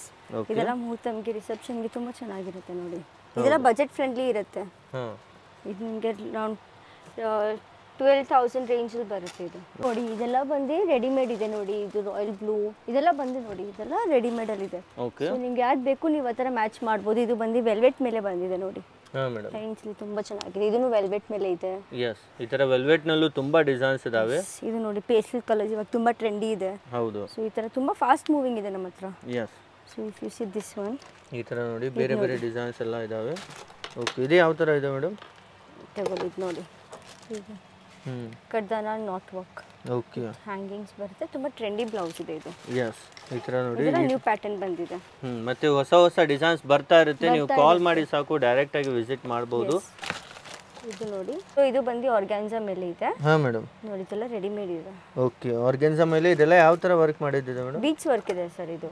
ಇದೆಲ್ಲ ಮುಹೂರ್ತಂಗೆ, ರಿಸೆಪ್ಷನ್ಗೆ ತುಂಬ ಚೆನ್ನಾಗಿರುತ್ತೆ ನೋಡಿ. ಇದೆಲ್ಲ ಬಜೆಟ್ ಫ್ರೆಂಡ್ಲಿ ಇರುತ್ತೆ. ಇದು ನಿಮಗೆ ಅರೌಂಡ್ 12000 ರೇಂಜಲ್ಲಿ ಬರುತ್ತೆ. ಇದು ನೋಡಿ, ಇದೆಲ್ಲ ಬಂದು ರೆಡಿಮೇಡ್ ಇದೆ ನೋಡಿ. ಇದು ರಾಯಲ್ ಬ್ಲೂ ಇದೆಲ್ಲ ಬಂದು ನೋಡಿ, ಇದೆಲ್ಲ ರೆಡಿಮೇಡ್ ಅಲ್ಲಿ ಇದೆ. ಸೊ ನಿಮ್ಗೆ ಯಾವ್ದು ಬೇಕು ನೀವು ಆ ಥರ ಮ್ಯಾಚ್ ಮಾಡ್ಬೋದು. ಇದು ಬಂದು ವೆಲ್ವೆಟ್ ಮೇಲೆ ಬಂದಿದೆ ನೋಡಿ. ರೇಂಜ್ಲಿ ತುಂಬಾ ಚೆನ್ನಾಗಿದೆ. ಇದನ್ನು ವೆಲ್ವೆಟ್ ಮೇಲೆ ಇದೆ. ಎಸ್, ಈ ತರ ವೆಲ್ವೆಟ್ ನಲ್ಲೂ ತುಂಬಾ ಡಿಸೈನ್ಸ್ ಇದಾವೆ. ಇದು ನೋಡಿ ಪೇಸ್ಟಲ್ ಕಲರ್ಸ್ ಇವಾಗ ತುಂಬಾ ಟ್ರೆಂಡಿ ಇದೆ. ಹೌದು. ಸೊ ಈ ತರ ತುಂಬಾ ಫಾಸ್ಟ್ ಮೂವಿಂಗ್ ಇದೆ ನಮ್ಮ ಹತ್ರ. Yes. So if you see this one, ಈ ತರ ನೋಡಿ ಬೇರೆ ಬೇರೆ ಡಿಸೈನ್ಸ್ ಎಲ್ಲ ಇದಾವೆ. ಓಕೆ, ಇದು ಯಾವ ತರ ಇದೆ ಮೇಡಮ್? ತಗೊಳ್ಳಿ, ಇದು ನೋಡಿ. ಕಡ್ದಾನ ನಾಟ್ ವರ್ಕ್. ಓಕೆ, ಹ್ಯಾಂಗಿಂಗ್ಸ್ ಬರುತ್ತೆ. ತುಂಬಾ ಟ್ರೆಂಡಿ ಬ್ಲೌಸ್ ಇದೆ ಇದು. ಎಸ್, ಈ ತರ ನೋಡಿ ನ್ಯೂ ಪ್ಯಾಟರ್ನ್ ಬಂದಿದೆ. ಮತ್ತೆ ಹೊಸ ಹೊಸ ಡಿಸೈನ್ಸ್ ಬರ್ತಾ ಇರುತ್ತೆ. ನೀವು ಕಾಲ್ ಮಾಡಿ ಸಾಕು, ಡೈರೆಕ್ಟ್ ಆಗಿ ವಿಸಿಟ್ ಮಾಡಬಹುದು. ಇದು ನೋಡಿ, ಸೊ ಇದು ಬಂದು ಆರ್ಗ್ಯಾನ್ಸಾ ಮೇಲೆ ಇದೆ. ಹಾ ಮೇಡಮ್. ನೋಡಿ ಇದೆಲ್ಲ ರೆಡಿಮೇಡ್ ಇದೆ. ಓಕೆ, ಆರ್ಗ್ಯಾನ್ಸಾ ಮೇಲೆ ಇದೆಲ್ಲ ಯಾವ ತರ ವರ್ಕ್ ಮಾಡಿದ್ದಿದೆ ಮೇಡಮ್? ಬೀಚ್ ವರ್ಕ್ ಇದೆ ಸರ್. ಇದು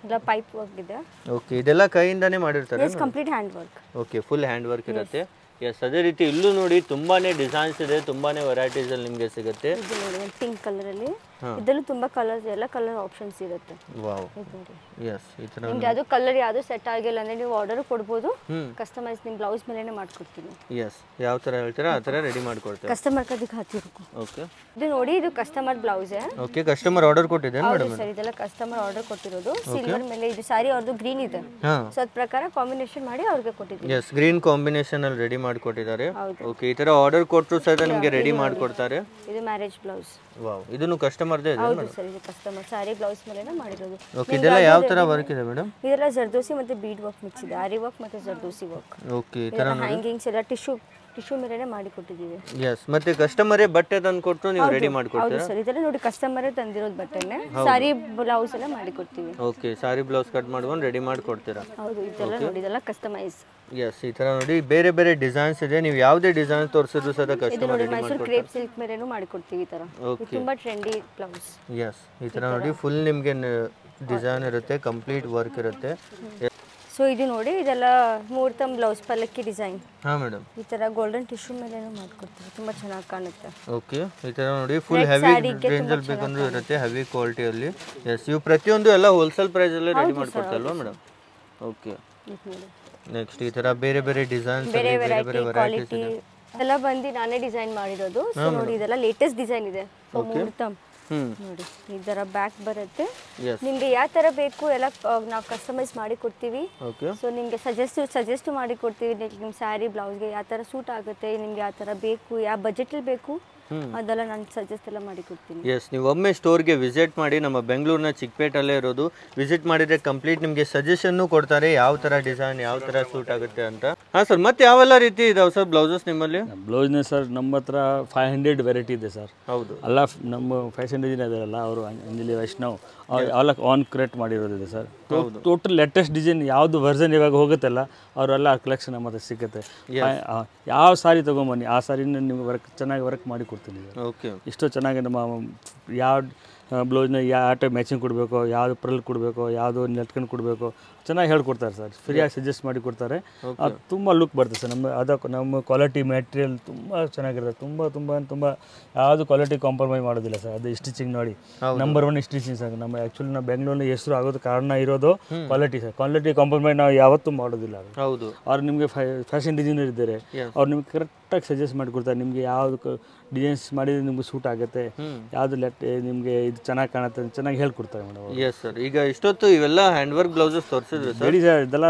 ಇಲ್ಲ ಪೈಪ್ ವರ್ಕ್ ಇದೆ. ಓಕೆ, ಇದೆಲ್ಲ ಕೈಯಿಂದಾನೇ ಮಾಡಿರ್ತಾರೆ? Yes, complete hand work. Okay, full hand work ಇರುತ್ತೆ. ಎಸ್, ಅದೇ ರೀತಿ ಇಲ್ಲೂ ನೋಡಿ ತುಂಬಾನೇ ಡಿಸೈನ್ಸ್ ಇದೆ, ತುಂಬಾನೇ ವೆರೈಟೀಸ್ ಅಲ್ಲಿ ನಿಮಗೆ ಸಿಗುತ್ತೆ. ಇದು ನೋಡಿ ಪಿಂಕ್ ಕಲರ್ ಅಲ್ಲಿ, ಇದರಲ್ಲೂ ತುಂಬಾ ಕಲರ್ಸ್, ಎಲ್ಲ ಕಲರ್ ಆಪ್ಷನ್ಸ್ ಇರುತ್ತೆ. ವಾವ್. ಇದು ನೋಡಿ. ಎಸ್, ಈ ತರ ನಿಮ್ಗೆ ಯಾವುದು ಕಲರ್ ಯಾವುದು ಸೆಟ್ ಆಗಿಲ್ಲ ಅಂದ್ರೆ ನೀವು ಆರ್ಡರ್ ಕೊಡ್ಬೋದು. ಕಸ್ಟಮೈಸ್ ನಿಮ್ಮ ಬ್ಲೌಸ್ ಮೇಲೆನೇ ಮಾಡ್ಕೊಡ್ತೀನಿ. ಎಸ್, ಯಾವ ತರ ಹೇಳ್ತೀರಾ ಆ ತರ ರೆಡಿ ಮಾಡ್ಕೊಡ್ತೀವಿ. ಕಸ್ಟಮರ್ ಕ ದಿಖಾತಿ ರುಕೋ. ಓಕೆ, ಇದು ನೋಡಿ, ಇದು customer blouse. Okay, customer order ಕೊಟ್ಟಿದ್ದಾರೆ ಮೇಡಮ್? ಸರ್, ಇದೆಲ್ಲ ಕಸ್ಟಮರ್ ಆರ್ಡರ್ ಕೊಟ್ಟಿರೋದು. ಸಿಲ್ವರ್ ಮೇಲೆ ಇದು ಸಾರಿ ಅವ್ರದ್ದು ಗ್ರೀನ್ ಇದೆ. ಸೊ ಅದ ಪ್ರಕಾರ ಕಾಂಬಿನೇಷನ್ ಮಾಡಿ ಅವ್ರಿಗೆ ಕೊಟ್ಟಿದ್ದೀವಿ. ಎಸ್, ಗ್ರೀನ್ ಕಾಂಬಿನೇಷನ್ ಅಲ್ಲಿ ರೆಡಿ ಮಾಡಿಕೊಟ್ಟಿದ್ದಾರೆ. ಓಕೆ, ಈ ತರ ಆರ್ಡರ್ ಕೊಟ್ಟರು ಸಹ ನಿಮಗೆ ರೆಡಿ ಮಾಡಿಕೊಡ್ತಾರೆ. ಇದು ಮ್ಯಾರೇಜ್ ಬ್ಲೌಸ್. ವಾವ್, ಇದನ್ನು ಕಸ್ಟಮರ್ದೇ ಇದೆ? ಹೌದು ಸರ್, ಇದು ಕಸ್ಟಮರ್ ಸಾರಿ ಬ್ಲೌಸ್ ಮೇಲೆನೇ ಮಾಡಿರೋದು. ಓಕೆ, ಇದೆಲ್ಲ ಯಾವ ತರ ವರ್ಕ್ ಇದೆ ಮೇಡಮ್? ಇದೆಲ್ಲ ಜರ್ದೋಸಿ ಮತ್ತೆ ಬೀಡ್ ವರ್ಕ್ ಮಿಕ್ಸ್ ಇದೆ. ಆರಿ ವರ್ಕ್ ಮತ್ತೆ ಜರ್ದೋಸಿ ವರ್ಕ್. ಓಕೆ, ಈ ತರ ಹ್ಯಾಂಗಿಂಗ್ಸ್ ಎಲ್ಲ ಟಿಶ್ಯೂ ಮೇಲೆನೇ ಮಾಡಿ ಕೊಟ್ಟಿದ್ದೀವಿ. ಎಸ್, ಮತ್ತೆ ಕಸ್ಟಮರೇ ಬಟ್ಟೆ ತಂದು ಕೊಟ್ಟು ನೀವು ರೆಡಿ ಮಾಡಿಕೊಡ್ತೀರಾ? ಹೌದು ಸರ್, ಇದೆಲ್ಲ ನೋಡಿ ಕಸ್ಟಮರೇ ತಂದಿರೋದು ಬಟ್ಟೆನೆ. ಸಾರಿ ಬ್ಲೌಸ್ ಎಲ್ಲ ಮಾಡಿ ಕೊಡ್ತೀವಿ. ಓಕೆ, ಸಾರಿ ಬ್ಲೌಸ್ ಕಟ್ ಮಾಡ್ಕೊಂಡು ರೆಡಿ ಮಾಡಿಕೊಡ್ತೀರಾ? ಹೌದು, ಇದೆಲ್ಲ ನೋಡಿ, ಇದೆಲ್ಲ ಕಸ್ಟಮೈಸ್. ಎಸ್, ಈ ತರ ನೋಡಿ ಬೇರೆ ಬೇರೆ ಡಿಸೈನ್ಸ್ ಇದೆ. ನೀವು ಯಾವುದೇ ಡಿಸೈನ್ ತೋರಿಸಿದ್ರು ಸಹ ಇದು ಕಸ್ಟಮರ್ ನೋಡಿ ರೆಡಿ ಮೈಸೂರು ಮಾಡಿಕೊಡ್ತಾರೆ. ಕ್ರೇಪ್ ಸಿಲ್ಕ್ ಮೇಲೆನೂ ಮಾಡಿ ಕೊಡ್ತೀವಿ. ಈ ತರ ಇದು ತುಂಬಾ ಟ್ರೆಂಡಿ ಬ್ಲೌಸ್. ಎಸ್, ಈ ತರ ನೋಡಿ ಫುಲ್ ನಿಮಗೆ ಡಿಸೈನ್ ಇರುತ್ತೆ, ಕಂಪ್ಲೀಟ್ ವರ್ಕ್ ಇರುತ್ತೆ. ಸೊ ಇದು ನೋಡಿ, ಇದೆಲ್ಲ ಮುಹೂರ್ತಂ ಬ್ಲೌಸ್ ಪಲ್ಲಕ್ಕಿ ಡಿಸೈನ್. ಹಾ ಮೇಡಮ್. ಈ ತರ ಗೋಲ್ಡನ್ ಟಿಶ್ಯೂ ಮೇಲೆನೂ ಮಾಡ್ಕೊಡ್ತೀವಿ. ತುಂಬಾ ಚೆನ್ನಾಗಿ ಕಾಣುತ್ತೆ. ಓಕೆ, ಈ ತರ ನೋಡಿ ಫುಲ್ ಹೆವಿ ರೇಂಜ್ ಅಲ್ಲಿ ಬೇಕಂದ್ರೂ ಇರುತ್ತೆ, ಹೆವಿ ಕ್ವಾಲಿಟಿಯಲ್ಲಿ. ಎಸ್, ಇವು ಪ್ರತಿಯೊಂದು ಎಲ್ಲ ಹೋಲ್ಸೇಲ್ ಪ್ರೈಸ್ ಅಲ್ಲಿ ರೆಡಿ ಮಾಡ್ಕೊಡ್ತಲ್ವಾ ಮೇಡಮ್? ಓಕೆ, ನೆಕ್ಸ್ಟ್ ಈ ತರ ಬೇರೆ ಬೇರೆ ಡಿಸೈನ್ಸ್ ಬೇರೆ ವೆರೈಟಿ ಕ್ವಾಲಿಟಿ ಎಲ್ಲ ಬಂದು ನಾನೇ ಡಿಸೈನ್ ಮಾಡಿರೋದು. ಸೊ ನೋಡಿ ಇದೆಲ್ಲ ಲೇಟೆಸ್ಟ್ ಡಿಸೈನ್ ಇದೆ ಮುಹೂರ್ತಂ. ನೋಡಿ ಈ ತರ ಬ್ಯಾಕ್ ಬರುತ್ತೆ. ನಿಮ್ಗೆ ಯಾವ ತರ ಬೇಕು ಎಲ್ಲ ನಾವು ಕಸ್ಟಮೈಸ್ ಮಾಡಿ ಕೊಡ್ತೀವಿ. ಸೊ ನಿಮ್ಗೆ ಸಜೆಸ್ಟ್ ಮಾಡಿ ಕೊಡ್ತೀವಿ. ನಿಮ್ ಸ್ಯಾರಿ ಬ್ಲೌಸ್ಗೆ ಯಾವ ತರ ಸೂಟ್ ಆಗುತ್ತೆ, ನಿಮ್ಗೆ ಯಾವ ತರ ಬೇಕು, ಯಾವ ಬಜೆಟ್ ಬೇಕು ಅದೆಲ್ಲ ನಾನು ಸಜೆಸ್ಟ್ ಎಲ್ಲ ಮಾಡಿ ಕೊಡ್ತೀನಿ. ಎಸ್, ನೀವು ಒಮ್ಮೆ ಸ್ಟೋರ್ಗೆ ವಿಸಿಟ್ ಮಾಡಿ. ನಮ್ಮ ಬೆಂಗಳೂರಿನ ಚಿಕ್ಕಪೇಟಲ್ಲೇ ಇರೋದು. ವಿಸಿಟ್ ಮಾಡಿದ್ರೆ ಕಂಪ್ಲೀಟ್ ನಿಮಗೆ ಸಜೆಷನ್ ಕೊಡ್ತಾರೆ, ಯಾವ ತರ ಡಿಸೈನ್ ಯಾವ ತರ ಸೂಟ್ ಆಗುತ್ತೆ ಅಂತ. ಹಾ ಸರ್, ಮತ್ತೆ ಯಾವೆಲ್ಲ ರೀತಿ ಇದಾವೆ ಸರ್ ಬ್ಲೌಸಸ್ ನಿಮ್ಮಲ್ಲಿ? ಬ್ಲೌಸ್ನ ಸರ್ ನಮ್ಮ ಹತ್ರ 500 ವೆರೈಟಿ ಇದೆ ಸರ್. ಹೌದು, ಎಲ್ಲ ನಮ್ಮ ಫ್ಯಾಷನ್ ಡಿಸೈನ್ ಇದಾರಲ್ಲ ಅವರು ಅಂಜಲಿ ವೈಷ್ಣವ್ ಎಲ್ಲ ಆನ್ ಕ್ರಿಯೇಟ್ ಮಾಡಿರೋದಿದೆ ಸರ್. ಟೋಟಲ್ ಲೇಟೆಸ್ಟ್ ಡಿಸೈನ್ ಯಾವುದು ವರ್ಸನ್ ಇವಾಗ ಹೋಗುತ್ತಲ್ಲ ಅವರೆಲ್ಲ ಕಲೆಕ್ಷನ್ ನಮ್ಮ ಹತ್ರ ಸಿಗುತ್ತೆ. ಯಾವ ಸಾರಿ ತೊಗೊಂಬನ್ನಿ ಆ ಸಾರಿನ ನಿಮ್ಗೆ ಚೆನ್ನಾಗಿ ವರ್ಕ್ ಮಾಡಿ ಕೊಡ್ತೀನಿ. ಇಷ್ಟು ಚೆನ್ನಾಗಿ ನಮ್ಮ ಯಾವ ಬ್ಲೌಸ್ನ ಯಾವ ಟೈಪ್ ಮ್ಯಾಚಿಂಗ್ ಕೊಡಬೇಕು, ಯಾವುದು ಪ್ರಿಲ್ ಕೊಡಬೇಕು, ಯಾವುದು ನೆಟ್ಕೊಂಡು ಕೊಡಬೇಕು ಚೆನ್ನಾಗಿ ಹೇಳ್ಕೊಡ್ತಾರೆ ಸರ್. ಫ್ರೀಯಾಗಿ ಸಜೆಸ್ಟ್ ಮಾಡಿ ಕೊಡ್ತಾರೆ. ಅದು ತುಂಬ ಲುಕ್ ಬರ್ತದೆ ಸರ್. ನಮ್ಮ ಕ್ವಾಲಿಟಿ ಮೆಟೀರಿಯಲ್ ತುಂಬ ಚೆನ್ನಾಗಿರುತ್ತೆ. ತುಂಬ ಯಾವುದು ಕ್ವಾಲಿಟಿ ಕಾಂಪ್ರಮೈಸ್ ಮಾಡೋದಿಲ್ಲ ಸರ್. ಅದು ಸ್ಟಿಚಿಂಗ್ ನೋಡಿ ನಂಬರ್ 1 ಸ್ಟಿಚಿಂಗ್ ಸರ್. ನಮ್ಮ ಆ್ಯಕ್ಚುಲಿ ನಾವು ಬೆಂಗಳೂರಿನ ಹೆಸರು ಆಗೋದು ಕಾರಣ ಇರೋದು ಕ್ವಾಲಿಟಿ ಸರ್. ಕ್ವಾಲಿಟಿ ಕಾಂಪ್ರಮೈಸ್ ನಾವು ಯಾವತ್ತೂ ಮಾಡೋದಿಲ್ಲ. ಹೌದು, ಅವ್ರು ನಿಮಗೆ ಫ್ಯಾಷನ್ ಡಿಸೈನರ್ ಇದ್ದಾರೆ, ಅವ್ರು ನಿಮ್ಗೆ ಕರೆಕ್ಟಾಗಿ ಸಜೆಸ್ಟ್ ಮಾಡಿ ಕೊಡ್ತಾರೆ. ನಿಮಗೆ ಯಾವುದು ಡಿಸೈನ್ಸ್ ಮಾಡಿದ್ರೆ ನಿಮ್ಗೆ ಸೂಟ್ ಆಗುತ್ತೆ, ಯಾವುದು ನಿಮಗೆ ಇದು ಚೆನ್ನಾಗಿ ಕಾಣುತ್ತೆ ಚೆನ್ನಾಗಿ ಹೇಳ್ಕೊಡ್ತಾರೆ ಮೇಡಮ್. ಎಸ್ ಸರ್, ಈಗ ಇಷ್ಟೊತ್ತು ಇವೆಲ್ಲ ಹ್ಯಾಂಡ್ ವರ್ಕ್ ಬ್ಲೌಸಸ್ ತೋರಿಸಿದ್ರು ಸರ್. ರೆಡಿ ಸರ್, ಇದೆಲ್ಲ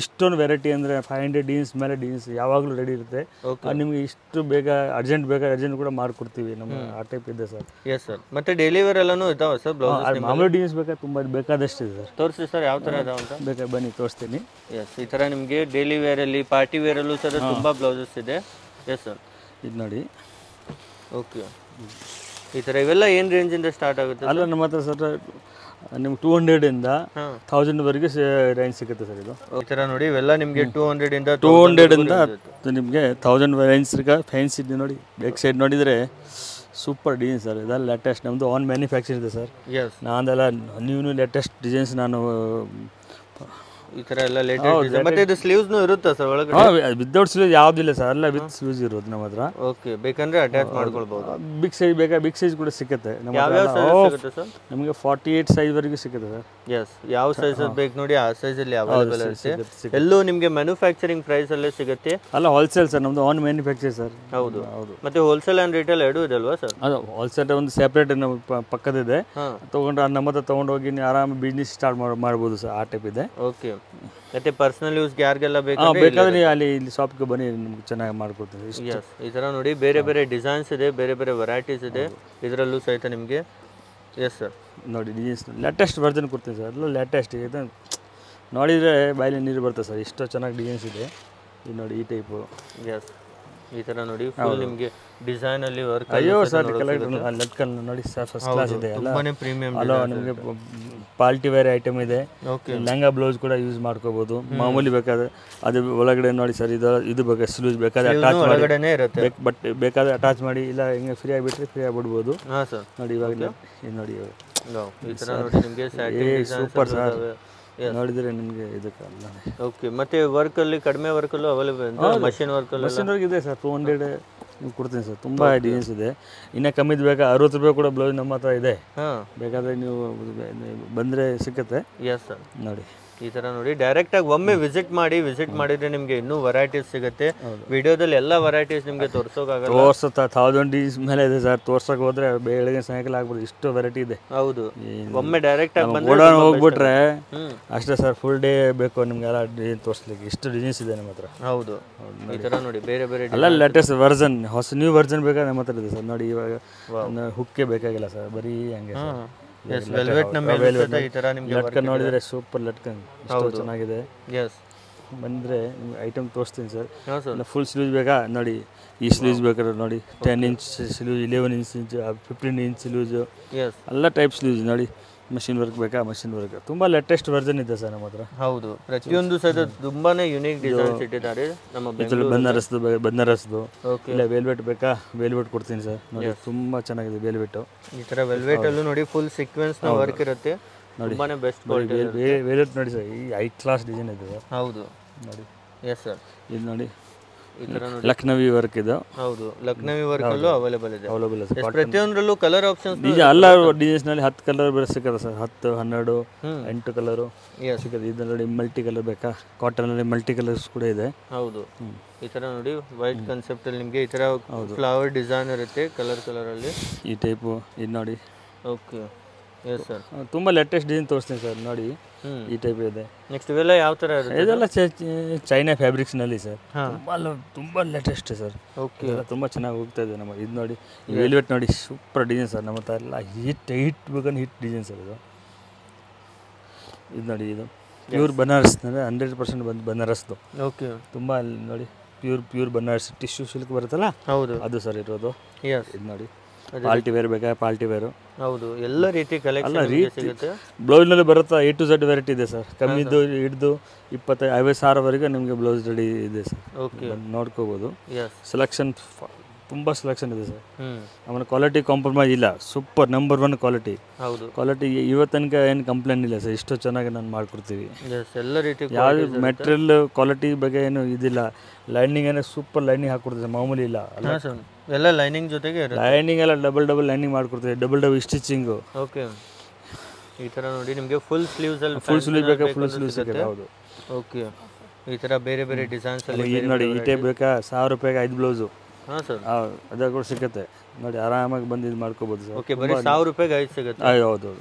ಇಷ್ಟೊಂದು ವೆರೈಟಿ ಅಂದರೆ 500 ಡಿಸೈನ್ಸ್ ಮೇಲೆ ಡಿಸೈನ್ಸ್ ಯಾವಾಗಲೂ ರೆಡಿ ಇರುತ್ತೆ. ನಿಮಗೆ ಇಷ್ಟು ಬೇಗ ಅರ್ಜೆಂಟ್ ಕೂಡ ಮಾಡಿಕೊಡ್ತೀವಿ. ನಮ್ಮ ಆ ಟೈಪ್ ಇದೆ ಸರ್. ಎಸ್ ಸರ್, ಮತ್ತೆ ಡೈಲಿ ವೇರ್ ಎಲ್ಲನೂ ಇದಾವೆ ಸರ್ ಬ್ಲೌಸ್? ಮಾಮೂಲಿ ಡಿಸೈನ್ಸ್ ಬೇಕಾ ತುಂಬ ಬೇಕಾದಷ್ಟು ಇದೆ ಸರ್. ತೋರಿಸಿ ಸರ್ ಯಾವ ಥರ ಇದಾವೆ ಅಂತ. ಬೇಕಾ ಬನ್ನಿ ತೋರಿಸ್ತೀನಿ. ಎಸ್, ಈ ಥರ ನಿಮಗೆ ಡೈಲಿ ವೇರಲ್ಲಿ ಪಾರ್ಟಿ ವೇರಲ್ಲೂ ಸರ್ ತುಂಬ ಬ್ಲೌಸಸ್ ಇದೆ. ಎಸ್ ಸರ್, ಇದು ನೋಡಿ. ಓಕೆ, ಈ ಥರ ಇವೆಲ್ಲ ಏನು ರೇಂಜಿಂದ ಸ್ಟಾರ್ಟ್ ಆಗುತ್ತೆ? ಅಲ್ಲ ನಮ್ಮ ಹತ್ರ ಸರ್ ನಿಮ್ಗೆ 200 ಇಂದ 1000 ವರೆಗೆ ರೇಂಜ್ ಸಿಗುತ್ತೆ ಸರ್. ಇದು ಈ ಥರ ನೋಡಿ ಇವೆಲ್ಲ ನಿಮಗೆ 200 ಇಂದ ನಿಮಗೆ 1000 ರೇಂಜ್ ಫ್ಯಾನ್ಸಿ ಇದೆ. ನೋಡಿ ಬ್ಯಾಕ್ ಸೈಡ್ ನೋಡಿದರೆ ಸೂಪರ್ ಡಿಸೈನ್ ಸರ್. ಇದೆಲ್ಲ ಲೇಟೆಸ್ಟ್ ನಮ್ಮದು ಆನ್ ಮ್ಯಾನುಫ್ಯಾಕ್ಚರ್ ಇದೆ ಸರ್. ನಾನೆಲ್ಲ ನ್ಯೂ ಲೇಟೆಸ್ಟ್ ಡಿಸೈನ್ಸ್ ನಾನು ಈ ತರ ಎಲ್ಲ ಲೇಟೆಸ್ಟ್. ಮತ್ತೆ ಇದು ಸ್ಲೀವ್ಸ್ ನು ಇರುತ್ತಾ ಸರ್ ಒಳಗಡೆ? ವಿತೌಟ್ ಸ್ಲೀವ್ಸ್ ಯಾವುದಿಲ್ಲ ಸರ್, ಎಲ್ಲ ವಿತ್ ಸ್ಲೀವ್ಸ್ ಇರೋದು ನಮ್ಮ ಹತ್ರ. ಓಕೆ, ಬೇಕಂದ್ರೆ ಅಟ್ಯಾಚ್ ಮಾಡ್ಕೊಳ್ಬಹುದು. ಬಿಗ್ ಸೈಜ್ ಬೇಕಾ ಬಿಗ್ ಸೈಜ್ ಕೂಡ ಸಿಗುತ್ತೆ ನಮ್ಮ ಹತ್ರ. ನಮಗೆ 48 ಸೈಜ್ ವರೆಗೂ ಸಿಗುತ್ತೆ ಸರ್. ಎಸ್, ಯಾವ ಸೈಜ್ ಬೇಕು ನೋಡಿ ಆ ಸೈಜ್ ಅಲ್ಲಿ ಅವೈಲೇಬಲ್ ಇರುತ್ತೆ. ಎಲ್ಲೂ ನಿಮಗೆ ಮ್ಯಾನುಫ್ಯಾಕ್ಚರಿಂಗ್ ಪ್ರೈಸ್ ಅಲ್ಲೇ ಸಿಗುತ್ತೆ. ಅಲ್ಲ ಹೋಲ್ಸೇಲ್ ಸರ್, ನಮ್ದು ಆನ್ ಮ್ಯಾನುಫ್ಯಾಕ್ಚರ್ ಸರ್. ಹೌದು ಹೌದು. ಮತ್ತೆ ಹೋಲ್ಸೇಲ್ ಅಂಡ್ ರಿಟೇಲ್ ಎರಡೂ ಇದಲ್ವಾ ಸರ್? ಅದು ಹೋಲ್ಸೇಲ್ ಒಂದು ಸೆಪರೇಟ್ ನಮ್ಮ ಪಕ್ಕದಿದೆ. ತಗೊಂಡು ನಮ್ಮ ಹತ್ರ ತಗೊಂಡೋಗಿ ನೀವು ಆರಾಮ ಬಿಸ್ನೆಸ್ ಸ್ಟಾರ್ಟ್ ಮಾಡ್ಬೋದು ಸರ್. ಆ ಟೈಪ್ ಇದೆ. ಓಕೆ, ಮತ್ತೆ ಪರ್ಸನಲ್ ಯೂಸ್ಗೆ ಯಾರಿಗೆಲ್ಲ ಬೇಕಾದ್ರೆ ಅಲ್ಲಿ ಶಾಪ್ಗೆ ಬನ್ನಿ, ನಿಮ್ಗೆ ಚೆನ್ನಾಗಿ ಮಾಡ್ಕೊಡ್ತೀವಿ. ಎಸ್, ಈ ಥರ ನೋಡಿ ಬೇರೆ ಬೇರೆ ಡಿಸೈನ್ಸ್ ಇದೆ, ಬೇರೆ ಬೇರೆ ವೆರೈಟೀಸ್ ಇದೆ ಇದರಲ್ಲೂ ಸಹಿತ ನಿಮಗೆ. ಎಸ್ ಸರ್, ನೋಡಿ ಡಿಸೈನ್ಸ್ ಲೇಟೆಸ್ಟ್ ವರ್ಜನ್ ಕೊಡ್ತೀನಿ ಸರ್. ಎಲ್ಲ ಲೇಟೆಸ್ಟ್ ಇದೆ, ನೋಡಿದರೆ ಬಾಯಲ್ಲಿ ನೀರು ಬರ್ತದೆ ಸರ್. ಇಷ್ಟು ಚೆನ್ನಾಗಿ ಡಿಸೈನ್ಸ್ ಇದೆ. ಇದು ನೋಡಿ ಈ ಟೈಪು. ಎಸ್, ಈ ಥರ ನೋಡಿ ಫುಲ್ ನಿಮಗೆ ಡಿಸೈನ್ ಅಲ್ಲಿ ವರ್ಕ್. ಅಯ್ಯೋ ಸರ್, ಲಟ್ಕಲ್ ನೋಡಿ ಸರ್ ಫಸ್ಟ್ ಕ್ಲಾಸ್ ಇದೆ. ತುಂಬಾನೇ ಪ್ರೀಮಿಯಂ. ಅಲ್ಲ ನಿಮಗೆ ಪಾರ್ಟಿ ವೇರ್ ಐಟಮ್ ಇದೆ. ಲೆಹಂಗಾ ಬ್ಲೌಸ್ ಕೂಡ ಯೂಸ್ ಮಾಡ್ಕೋಬಹುದು. ಮಾಮೂಲಿ ಬೇಕಾದ್ರೆ ಅದು ಒಳಗಡೆ ನೋಡಿ ಸರ್. ಇದು ಬೇಕಾದ್ರೆ ಸ್ಲೂಸ್ ಬೇಕಾದ್ರೆ ಅಟ್ಯಾಚ್ ಮಾಡಿ, ಬಟ್ ಬೇಕಾದ್ರೆ ಅಟ್ಯಾಚ್ ಮಾಡಿ, ಇಲ್ಲ ಹಿಂಗೆ ಫ್ರೀ ಆಗಿಬಿಟ್ರೆ ಫ್ರೀ ಆಗಿಬಿಡ್ಬೋದು. ನೋಡಿ ಇವಾಗ ನೋಡಿ ಈ ಥರ ನೋಡಿ ನಿಮಗೆ ಸೂಪರ್ ಸರ್. ನೋಡಿದ್ರೆ ನಿಮಗೆ ಇದಕ್ಕಲ್ಲ. ಓಕೆ, ಮತ್ತೆ ವರ್ಕ್ ಅಲ್ಲಿ ಕಡಿಮೆ ವರ್ಕ್ ಅಲ್ಲೂ ಅವೈಲೇಬಲ್ ಇದೆ. ಮಷಿನ್ ವರ್ಕ್ ಇದೆ ಸರ್. 200 ಕೊಡ್ತೀನಿ ಸರ್. ತುಂಬ ಡಿಸೈನ್ಸ್ ಇದೆ. ಇನ್ನೂ ಕಮ್ಮಿದು ಬೇಕಾ 60 ರೂಪಾಯಿ ಕೂಡ ಬ್ಲೌಸ್ ನಮ್ಮ ಹತ್ರ ಇದೆ. ಬೇಕಾದರೆ ನೀವು ಬಂದರೆ ಸಿಕ್ಕತ್ತೆ. ಎಸ್ ಸರ್, ನೋಡಿ ಈ ಥರ ನೋಡಿ ಡೈರೆಕ್ಟ್ ಆಗಿ ಒಮ್ಮೆ ವಿಸಿಟ್ ಮಾಡಿದ್ರೆ ನಿಮಗೆ ಇನ್ನೂ ವೆರೈಟೀಸ್ ಸಿಗುತ್ತೆ. ವಿಡಿಯೋದಲ್ಲಿ ಎಲ್ಲ ವೆರೈಟೀಸ್ ನಿಮಗೆ ತೋರಿಸೋಕ್ಕಾಗಲ್ಲ. 1000 ಡಿಸೈನ್ಸ್ ಮೇಲೆ ಇದೆ ಸರ್. ತೋರ್ಸಕ್ಕೆ ಹೋದ್ರೆ ಬೆಳಗ್ಗೆ ಸಾಯಂಕಾಲ ಆಗ್ಬೋದು, ಇಷ್ಟು ವೆರೈಟಿ ಇದೆ. ಹೌದು, ಒಮ್ಮೆ ಡೈರೆಕ್ಟ್ ಆಗಿ ಹೋಗ್ಬಿಟ್ರೆ ಅಷ್ಟೇ ಸರ್. ಫುಲ್ ಡೇ ಬೇಕು ನಿಮ್ಗೆ ಎಲ್ಲ ಡಿಸೈನ್ ತೋರಿಸ್ಲಿಕ್ಕೆ. ಇಷ್ಟು ಡಿಸೈನ್ಸ್ ಇದೆ ನಮ್ಮ ಹತ್ರ. ಹೌದು, ಈ ಥರ ನೋಡಿ ಬೇರೆ ಬೇರೆ ಎಲ್ಲ ಲೇಟೆಸ್ಟ್ ವರ್ಜನ್, ಹೊಸ ನ್ಯೂ ವರ್ಜನ್ ಬೇಕಾದ್ರೆ ನಮ್ಮ ಹತ್ರ ಇದೆ ಸರ್. ನೋಡಿ ಇವಾಗ ಹುಕ್ಕೆ ಬೇಕಾಗಿಲ್ಲ ಸರ್, ಬರೀ ಹಂಗೆ ಸರ್. ಲಟ್ಕನ್ ನೋಡಿದ್ರೆ ಸೂಪರ್ ಲಟ್ಕನ್, ಚೆನ್ನಾಗಿದೆ. ಬಂದರೆ ನಿಮ್ಗೆ ಐಟಮ್ ತೋರಿಸ್ತೀನಿ ಸರ್. ಫುಲ್ ಸ್ಲೀವ್ಸ್ ಬೇಕಾ ನೋಡಿ, ಈ ಸ್ಲೀವ್ಸ್ ಬೇಕಾದ್ರೆ ನೋಡಿ 10 inch sleeve, 11 inch 15 inch sleeves, ಎಲ್ಲ ಟೈಪ್ ಸ್ಲೀವ್ಸ್ ನೋಡಿ. ಮಷಿನ್ ವರ್ಕ್ ಬೇಕಾ ಮಷಿನ್ ವರ್ಕ್. ತುಂಬ ಲೇಟೆಸ್ಟ್ ವರ್ಜನ್ ಇದೆ ಸರ್ ನಮ್ಮ ಹತ್ರ. ಹೌದು, ಪ್ರತಿಯೊಂದು ಸಹಿತ ತುಂಬಾನೇ ಯುನೀಕ್ ಡಿಸೈನ್ಸ್ ಇಟ್ಟಿದ್ದಾರೆ ನಮ್ಮ ಬನಾರಸ್ದು. ಇಲ್ಲ ವೆಲ್ವೆಟ್ ಬೇಕಾ ವೆಲ್ವೆಟ್ ಕೊಡ್ತೀನಿ ಸರ್. ನೋಡಿ ತುಂಬ ಚೆನ್ನಾಗಿದೆ ವೆಲ್ವೆಟ್. ಈ ಥರ ವೆಲ್ವೆಟ್ ಅಲ್ಲೂ ನೋಡಿ ಫುಲ್ ಸೀಕ್ವೆನ್ಸ್ ನ ವರ್ಕ್ ಇರುತ್ತೆ. ತುಂಬಾನೇ ಬೆಸ್ಟ್ ವೆಲ್ವೆಟ್ ನೋಡಿ ಸರ್. ಈ ಹೈ ಕ್ಲಾಸ್ ಡಿಸೈನ್ ಇದೆ. ಹೌದು ನೋಡಿ. ಎಸ್ ಸರ್, ಇದು ನೋಡಿ ಈ ತರ ನೋಡಿ. ಲಕ್ನವಿ ವರ್ಕ್ ಇದು. ಹೌದು, ಲಕ್ನವಿ ವರ್ಕ್ ಅಲ್ಲೂ ಅವೈಲೇಬಲ್ ಇದೆ. ಅವೈಲೇಬಲ್ ಇದೆ ಎಷ್ಟು ಪ್ರತಿಯೊಂದರಲ್ಲೂ ಕಲರ್ ಆಪ್ಷನ್ಸ್ ನಿಜ. ಎಲ್ಲ ಡಿಸೈನ್ಸ್ ನಲ್ಲಿ 10 ಕಲರ್ ಬೇರೆ ಸಿಕ್ಕತ್ತೆ ಸರ್. 10, 12, 8 ಕಲರು ಸಿಕ್ಕತ್ತೆ. ಇದರಲ್ಲಿ ಮಲ್ಟಿ ಕಲರ್ ಬೇಕಾ, ಕಾಟನ್ ಅಲ್ಲಿ ಮಲ್ಟಿ ಕಲರ್ಸ್ ಕೂಡ ಇದೆ. ಹೌದು, ಈ ತರ ನೋಡಿ ವೈಟ್ ಕಾನ್ಸೆಪ್ಟ್ ಅಲ್ಲಿ ನಿಮಗೆ ಈ ತರ ಫ್ಲವರ್ ಡಿಸೈನ್ ಇರುತ್ತೆ ಕಲರ್ ಅಲ್ಲಿ. ಈ ಟೈಪು ಇದು ನೋಡಿ. Okay, yes sir. ತುಂಬಾ ಲೇಟೆಸ್ಟ್ ಡಿಸೈನ್ ತೋರಿಸ್ತೀನಿ ಸರ್ ನೋಡಿ. ಈ ಟೈಪ್ ಇದೆ. ನೆಕ್ಸ್ಟ್ ಇವೆಲ್ಲ ಯಾವ ತರ ಇರುತ್ತೆ? ಇದೆಲ್ಲ ಚೈನಾ ಫ್ಯಾಬ್ರಿಕ್ಸ್ ನಲ್ಲಿ ಸರ್. ತುಂಬಾ ಲೇಟೆಸ್ಟ್ ಸರ್. ಓಕೆ, ತುಂಬಾ ಚೆನ್ನಾಗಿ ಹೋಗ್ತಾ ಇದೆ ನಮ್ಮ. ಇದು ನೋಡಿ, ಈ ವೆಲ್ವೆಟ್ ನೋಡಿ, ಸೂಪರ್ ಡಿಸೈನ್ ಸರ್. ನಮ್ಮ ಹತ್ರ ಎಲ್ಲ ಹಿಟ್ ಬೇಕಂದ್ರೆ ಹಿಟ್ ಡಿಸೈನ್ ಸರ್ ಇದು. ಇದು ನೋಡಿ, ಇದು ಪ್ಯೂರ್ ಬನಾರಸ್ 100% ಬನಾರಸ್ದು. ಓಕೆ, ತುಂಬಾ ನೋಡಿ ಪ್ಯೂರ್ ಬನಾರಸ್ ಟಿಶ್ಯೂ ಸಿಲ್ಕ್ ಬರುತ್ತಲ್ಲ, ಹೌದು ಅದು ಸರ್ ಇರೋದು. ಇದು ನೋಡಿ, ಪಾರ್ಟಿ ವೇರ್ ಬೇಕಾ, ಪಾರ್ಟಿ ವೇರು. ಹೌದು, ಎಲ್ಲ ರೀತಿ ಕಲೆಕ್ಷನ್ ಸಿಗುತ್ತೆ. ಬ್ಲೌಸ್ನಲ್ಲಿ ಬರುತ್ತಾ A to Z ವೆರೈಟಿ ಇದೆ ಸರ್. ಕಮ್ಮಿದ್ದು ಹಿಡಿದು 25,000 ಸಾವಿರವರೆಗೆ ನಿಮಗೆ ಬ್ಲೌಸ್ ರೆಡಿ ಇದೆ ಸರ್. ಓಕೆ, ನೋಡ್ಕೋಬೋದು. ಎಸ್, ಸೆಲೆಕ್ಷನ್ ತುಂಬ ಸೆಲೆಕ್ಷನ್ ಇದೆ ಸರ್. ಆಮೇಲೆ ಕ್ವಾಲಿಟಿ ಕಾಂಪ್ರಮೈಸ್ ಇಲ್ಲ. Super number 1 quality. ಹೌದು, ಕ್ವಾಲಿಟಿ ಇವತ್ತನಕ ಏನು ಕಂಪ್ಲೇಂಟ್ ಇಲ್ಲ ಸರ್. ಇಷ್ಟು ಚೆನ್ನಾಗಿ ನಾನು ಮಾಡ್ಕೊಡ್ತೀವಿ. ಎಸ್, ಎಲ್ಲ ರೀತಿ ಯಾವುದು ಮೆಟೀರಿಯಲ್ ಕ್ವಾಲಿಟಿ ಬಗ್ಗೆ ಏನು ಇದಿಲ್ಲ. ಲೈನಿಂಗ್ ಏನೋ ಸೂಪರ್ ಲೈನಿಂಗ್ ಹಾಕ್ಕೊಡ್ತೀವಿ, ಮಾಮೂಲಿ ಇಲ್ಲ. ಎಲ್ಲ ಲೈನಿಂಗ್ ಜೊತೆಗೆ ಲೈನಿಂಗ್ ಎಲ್ಲ ಡಬಲ್ ಲೈನಿಂಗ್ ಮಾಡ್ಕೊಡ್ತೀವಿ, ಡಬಲ್ ಸ್ಟಿಚಿಂಗ್. ಓಕೆ, ಈ ತರ ನೋಡಿ ನಿಮಗೆ ಫುಲ್ ಸ್ಲೀವ್ಸ್ ಅಲ್ಲಿ ಫುಲ್ ಸ್ಲೀವ್ ಬೇಕಾ, ಫುಲ್ ಸ್ಲೀವ್ ಸಿಗುತ್ತೆ. ಹೌದು, ಓಕೆ, ಈ ತರ ಬೇರೆ ಬೇರೆ ಡಿಸೈನ್ಸ್ ಅಲ್ಲಿ ಈಗ ನೋಡಿ, ಈ ಟೈಪ್ ಬೇಕಾ, 1000 ರೂಪಾಯಿಗೆ 5 ಬ್ಲೌಸು. ಹಾಂ ಸರ್, ಅದಾಗ ಕೂಡ ಸಿಗುತ್ತೆ ನೋಡಿ. ಆರಾಮಾಗಿ ಬಂದು ಇದು ಮಾಡ್ಕೋಬೋದು ಸರ್. ಓಕೆ, ಬರೀ 1000 ರೂಪಾಯಿಗೆ 5 ಸಿಗುತ್ತೆ. ಹೌದು.